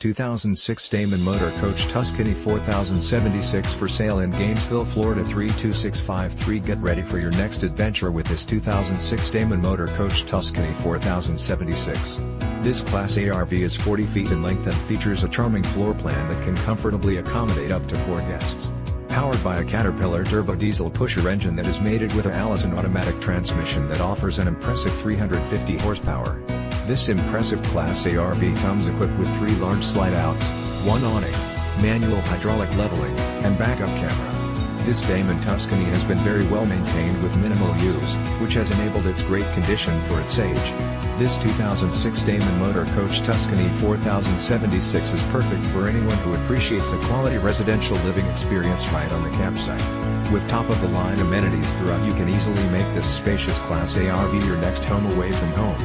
2006 Damon Motor Coach Tuscany 4076 for sale in Gainesville, Florida 32653. Get ready for your next adventure with this 2006 Damon Motor Coach Tuscany 4076. This Class A RV is 40 feet in length and features a charming floor plan that can comfortably accommodate up to 4 guests. Powered by a Caterpillar turbo diesel pusher engine that is mated with an Allison automatic transmission that offers an impressive 350 horsepower. This impressive Class A RV comes equipped with 3 large slide-outs, 1 awning, manual hydraulic leveling, and backup camera. This Damon Tuscany has been very well maintained with minimal use, which has enabled its great condition for its age. This 2006 Damon Motor Coach Tuscany 4076 is perfect for anyone who appreciates a quality residential living experience right on the campsite. With top-of-the-line amenities throughout, you can easily make this spacious Class A RV your next home away from home.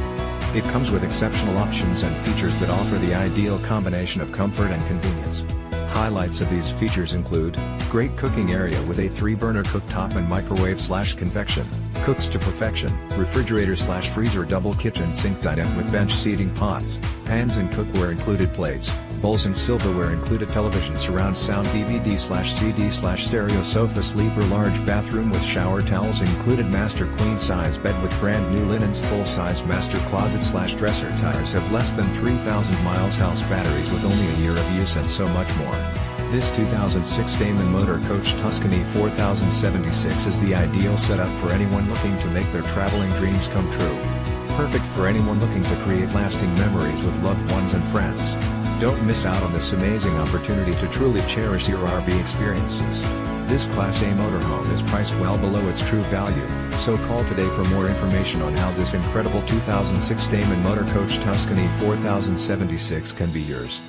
It comes with exceptional options and features that offer the ideal combination of comfort and convenience. Highlights of these features include great cooking area with a 3-burner cooktop and microwave/convection, cooks to perfection, refrigerator/freezer double kitchen SinkDinette with bench seating pots, pans and cookware included plates, bowls and silverware IncludedTelevisionSurround SoundDVD/CD/StereoSofa SleeperLarge bathroom with ShowerTowels IncludedMaster queen-size bed with brand new linens full-size master closet/DresserTires Have Less Than 3,000 MilesHouse batteries with only a year of use and so much more. This 2006 Damon Motor Coach Tuscany 4076 is the ideal setup for anyone looking to make their traveling dreams come true. Perfect for anyone looking to create lasting memories with loved ones and friends. Don't miss out on this amazing opportunity to truly cherish your RV experiences. This Class A motorhome is priced well below its true value, so call today for more information on how this incredible 2006 Damon Motor Coach Tuscany 4076 can be yours.